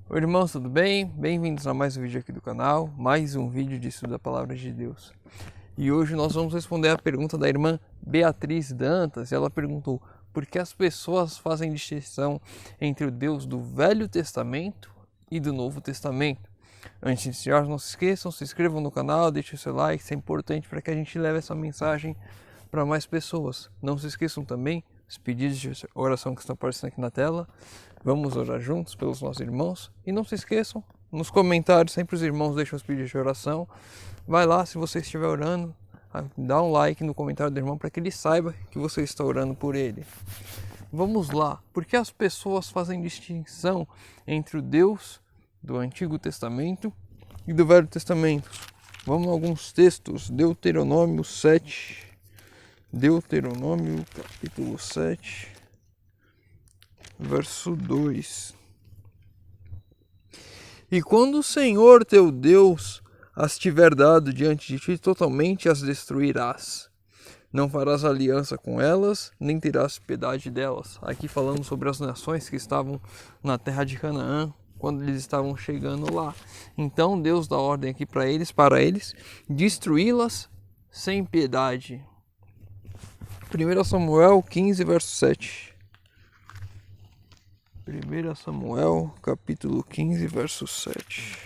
Oi irmãos, tudo bem? Bem-vindos a mais um vídeo aqui do canal, mais um vídeo de estudo da Palavra de Deus. E hoje nós vamos responder a pergunta da irmã Beatriz Dantas. Ela perguntou: por que as pessoas fazem distinção entre o Deus do Velho Testamento e do Novo Testamento? Antes de iniciar, não se esqueçam, se inscrevam no canal, deixem o seu like, isso é importante para que a gente leve essa mensagem para mais pessoas. Não se esqueçam também os pedidos de oração que estão aparecendo aqui na tela. Vamos orar juntos pelos nossos irmãos. E não se esqueçam, nos comentários sempre os irmãos deixam os pedidos de oração. Vai lá, se você estiver orando, dá um like no comentário do irmão para que ele saiba que você está orando por ele. Vamos lá, por que as pessoas fazem distinção entre o Deus do Antigo Testamento e do Velho Testamento? Vamos a alguns textos. Deuteronômio 7. Deuteronômio capítulo 7, verso 2. E quando o Senhor teu Deus as tiver dado diante de ti, totalmente as destruirás. Não farás aliança com elas, nem terás piedade delas. Aqui falando sobre as nações que estavam na terra de Canaã, quando eles estavam chegando lá. Então Deus dá ordem aqui para eles destruí-las sem piedade. 1 Samuel 15, verso 7. 1 Samuel, capítulo 15, verso 7.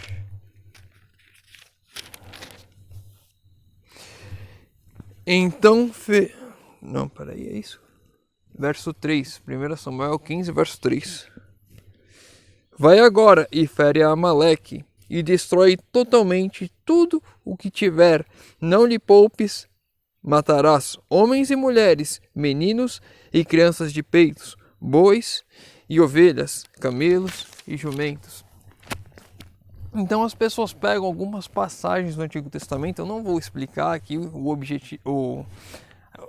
Então, é isso? Verso 3. 1 Samuel 15, verso 3. Vai agora e fere a Amaleque, e destrói totalmente tudo o que tiver. Não lhe poupes. Matarás homens e mulheres, meninos e crianças de peitos, bois e ovelhas, camelos e jumentos. Então as pessoas pegam algumas passagens do Antigo Testamento. Eu não vou explicar aqui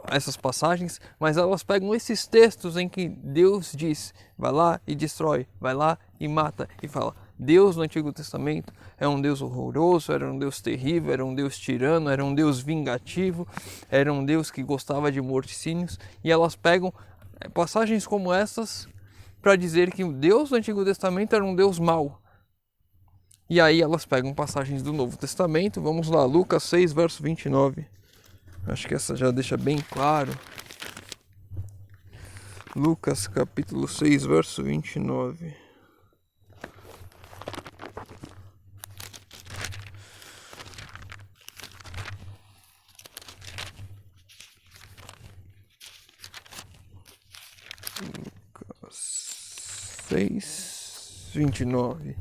essas passagens, mas elas pegam esses textos em que Deus diz: vai lá e destrói, vai lá e mata, e fala: Deus no Antigo Testamento é um Deus horroroso, era um Deus terrível, era um Deus tirano, era um Deus vingativo, era um Deus que gostava de morticínios. E elas pegam passagens como essas para dizer que o Deus do Antigo Testamento era um Deus mau. E aí elas pegam passagens do Novo Testamento. Vamos lá, Lucas 6, verso 29. Acho que essa já deixa bem claro. Lucas capítulo 6, verso 29. Lucas 6, 29.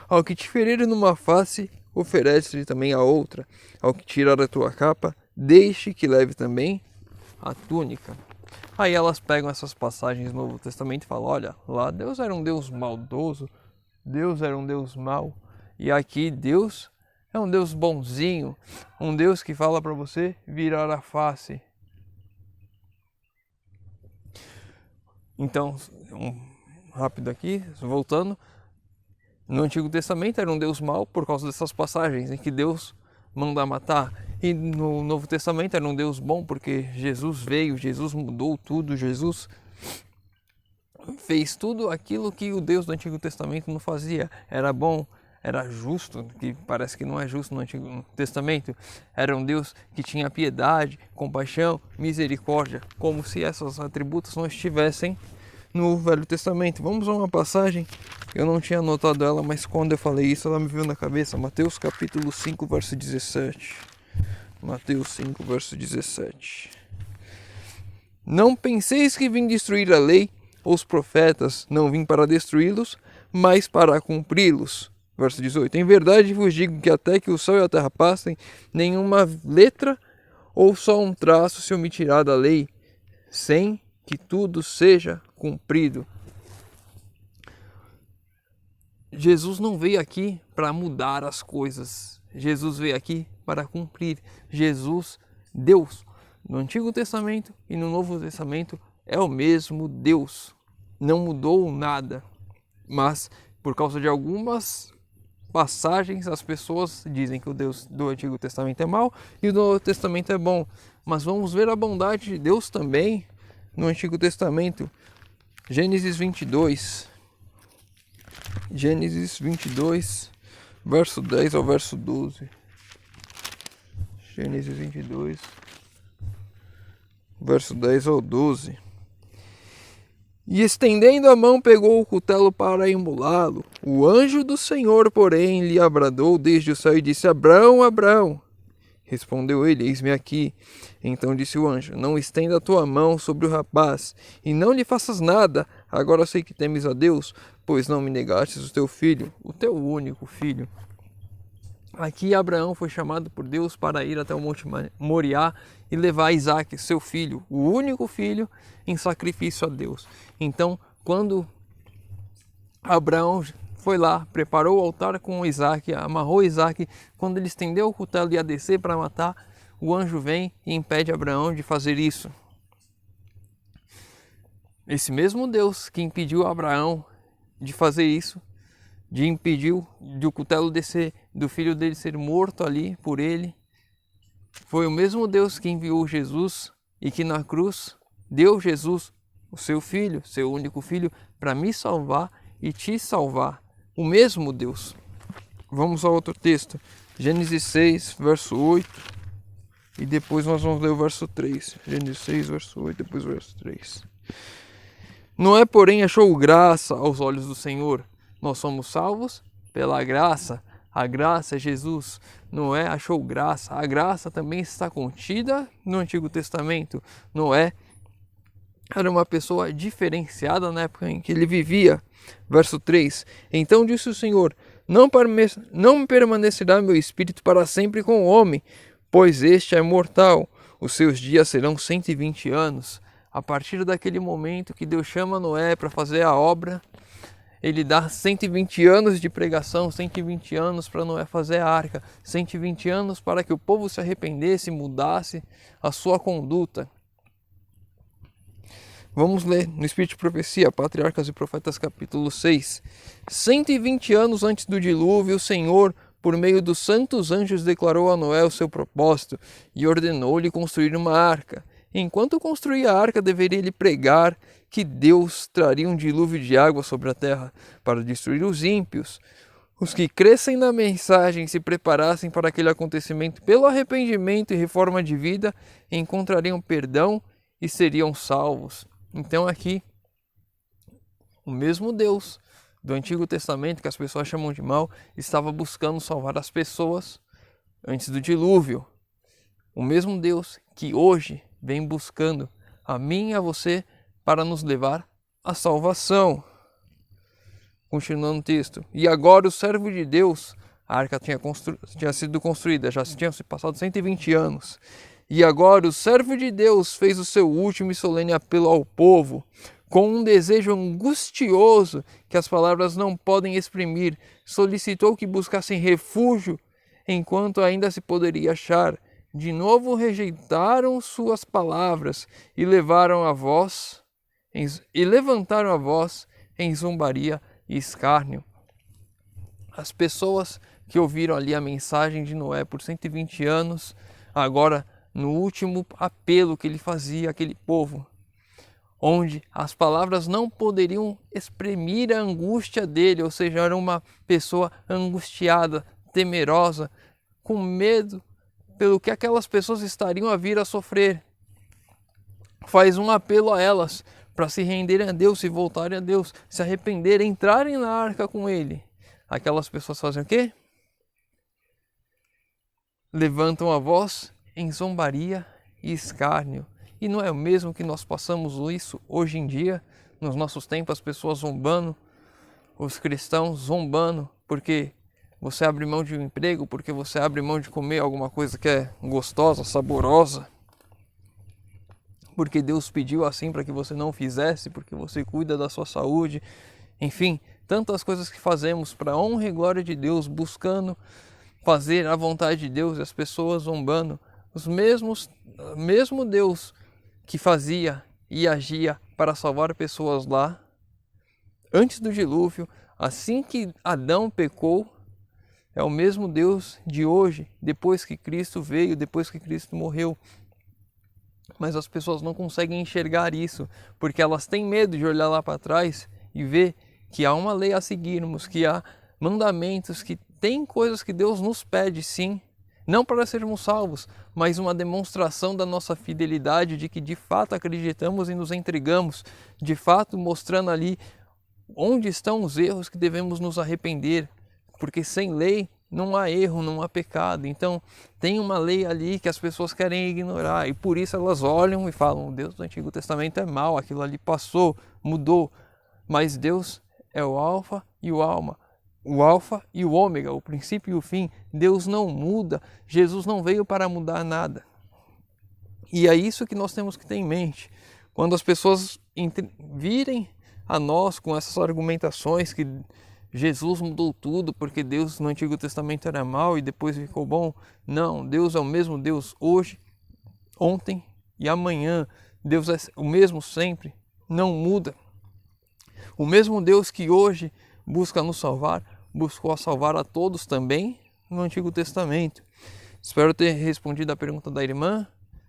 Ao que te ferir numa face, oferece-lhe também a outra. Ao que tirar a tua capa, deixe que leve também a túnica. Aí elas pegam essas passagens do Novo Testamento e falam: olha, lá Deus era um Deus maldoso, Deus era um Deus mau, e aqui Deus é um Deus bonzinho, um Deus que fala para você virar a face. Então, rápido aqui, voltando. No Antigo Testamento era um Deus mau por causa dessas passagens em que Deus manda matar. E no Novo Testamento era um Deus bom porque Jesus veio, Jesus mudou tudo, Jesus fez tudo aquilo que o Deus do Antigo Testamento não fazia. Era bom, era justo, que parece que não é justo no Antigo Testamento. Era um Deus que tinha piedade, compaixão, misericórdia, como se esses atributos não estivessem no Velho Testamento. Vamos a uma passagem, eu não tinha anotado ela, mas quando eu falei isso ela me veio na cabeça. Mateus capítulo 5, verso 17. Mateus 5, verso 17. Não penseis que vim destruir a lei ou os profetas, não vim para destruí-los, mas para cumpri-los. Verso 18. Em verdade vos digo que até que o céu e a terra passem, nenhuma letra ou só um traço se omitirá da lei, sem que tudo seja cumprido. Jesus não veio aqui para mudar as coisas. Jesus veio aqui para cumprir. Jesus, Deus, no Antigo Testamento e no Novo Testamento é o mesmo Deus. Não mudou nada. Mas por causa de algumas passagens as pessoas dizem que o Deus do Antigo Testamento é mau e o do Novo Testamento é bom. Mas vamos ver a bondade de Deus também no Antigo Testamento. Gênesis 22. Gênesis 22, verso 10 ao verso 12. Gênesis 22, verso 10 ao 12. E estendendo a mão, pegou o cutelo para imolá-lo. O anjo do Senhor, porém, lhe abradou desde o céu e disse: Abrão, Abrão. Respondeu ele: Eis-me aqui. Então disse o anjo: Não estenda a tua mão sobre o rapaz, e não lhe faças nada. Agora sei que temes a Deus, pois não me negastes o teu filho, o teu único filho. Aqui Abraão foi chamado por Deus para ir até o Monte Moriá e levar Isaque, seu filho, o único filho, em sacrifício a Deus. Então, quando Abraão foi lá, preparou o altar com Isaque, amarrou Isaque, quando ele estendeu o cutelo e ia descer para matar, o anjo vem e impede Abraão de fazer isso. Esse mesmo Deus que impediu Abraão de fazer isso, de impedir de o cutelo descer, do filho dele ser morto ali por ele, foi o mesmo Deus que enviou Jesus e que na cruz deu Jesus, o seu filho, seu único filho, para me salvar e te salvar. O mesmo Deus. Vamos ao outro texto. Gênesis 6, verso 8. E depois nós vamos ler o verso 3. Gênesis 6, verso 8, depois o verso 3. Noé, porém, achou graça aos olhos do Senhor. Nós somos salvos pela graça. A graça é Jesus. Noé achou graça. A graça também está contida no Antigo Testamento. Noé era uma pessoa diferenciada na época em que ele vivia. Verso 3. Então disse o Senhor: Não permanecerá meu espírito para sempre com o homem, pois este é mortal. Os seus dias serão 120 anos. A partir daquele momento que Deus chama Noé para fazer a obra, ele dá 120 anos de pregação, 120 anos para Noé fazer a arca, 120 anos para que o povo se arrependesse, mudasse a sua conduta. Vamos ler no Espírito de Profecia, Patriarcas e Profetas, capítulo 6. 120 anos antes do dilúvio, o Senhor, por meio dos santos anjos, declarou a Noé o seu propósito e ordenou-lhe construir uma arca. Enquanto construía a arca, deveria ele pregar que Deus traria um dilúvio de água sobre a terra para destruir os ímpios. Os que crescem na mensagem e se preparassem para aquele acontecimento pelo arrependimento e reforma de vida, encontrariam perdão e seriam salvos. Então aqui, o mesmo Deus do Antigo Testamento, que as pessoas chamam de mal, estava buscando salvar as pessoas antes do dilúvio. O mesmo Deus que hoje vem buscando a mim e a você para nos levar à salvação. Continuando o texto. E agora o servo de Deus, a arca tinha sido construída, já tinham se passado 120 anos. E agora o servo de Deus fez o seu último e solene apelo ao povo, com um desejo angustioso que as palavras não podem exprimir. Solicitou que buscassem refúgio enquanto ainda se poderia achar. De novo rejeitaram suas palavras e levantaram a voz em zombaria e escárnio. As pessoas que ouviram ali a mensagem de Noé por 120 anos, agora no último apelo que ele fazia àquele povo, onde as palavras não poderiam exprimir a angústia dele, ou seja, era uma pessoa angustiada, temerosa, com medo pelo que aquelas pessoas estariam a vir a sofrer. Faz um apelo a elas para se renderem a Deus, se voltarem a Deus, se arrependerem, entrarem na arca com ele. Aquelas pessoas fazem o quê? Levantam a voz em zombaria e escárnio. E não é o mesmo que nós passamos isso hoje em dia, nos nossos tempos, as pessoas zombando, os cristãos zombando, porque você abre mão de um emprego, porque você abre mão de comer alguma coisa que é gostosa, saborosa, porque Deus pediu assim para que você não fizesse, porque você cuida da sua saúde. Enfim, tantas coisas que fazemos para a honra e glória de Deus, buscando fazer a vontade de Deus, e as pessoas zombando. Mesmo Deus que fazia e agia para salvar pessoas lá, antes do dilúvio, assim que Adão pecou, é o mesmo Deus de hoje, depois que Cristo veio, depois que Cristo morreu. Mas as pessoas não conseguem enxergar isso, porque elas têm medo de olhar lá para trás e ver que há uma lei a seguirmos, que há mandamentos, que tem coisas que Deus nos pede, sim, não para sermos salvos, mas uma demonstração da nossa fidelidade, de que de fato acreditamos e nos entregamos, de fato mostrando ali onde estão os erros que devemos nos arrepender, porque sem lei não há erro, não há pecado. Então tem uma lei ali que as pessoas querem ignorar e por isso elas olham e falam: o Deus do Antigo Testamento é mau, aquilo ali passou, mudou. Mas Deus é o Alfa e o Alma, o Alfa e o Ômega, o princípio e o fim. Deus não muda, Jesus não veio para mudar nada. E é isso que nós temos que ter em mente. Quando as pessoas virem a nós com essas argumentações que Jesus mudou tudo porque Deus no Antigo Testamento era mau e depois ficou bom. Não, Deus é o mesmo Deus hoje, ontem e amanhã. Deus é o mesmo sempre, não muda. O mesmo Deus que hoje busca nos salvar, buscou salvar a todos também no Antigo Testamento. Espero ter respondido a pergunta da irmã.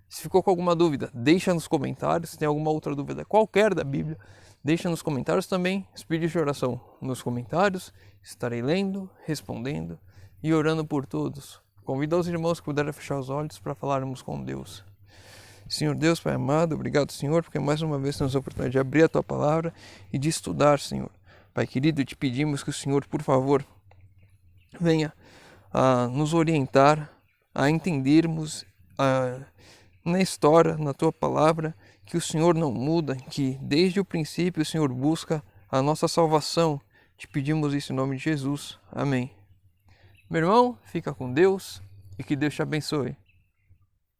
Se ficou com alguma dúvida, deixa nos comentários. Se tem alguma outra dúvida qualquer da Bíblia, deixa nos comentários também. Os pedidos de oração nos comentários. Estarei lendo, respondendo e orando por todos. Convido os irmãos que puderem fechar os olhos para falarmos com Deus. Senhor Deus, Pai amado, obrigado, Senhor, porque mais uma vez temos a oportunidade de abrir a Tua Palavra e de estudar, Senhor. Pai querido, te pedimos que o Senhor, por favor, venha a nos orientar, a entendermos na história, na Tua Palavra, que o Senhor não muda, que desde o princípio o Senhor busca a nossa salvação. Te pedimos isso em nome de Jesus. Amém. Meu irmão, fica com Deus e que Deus te abençoe.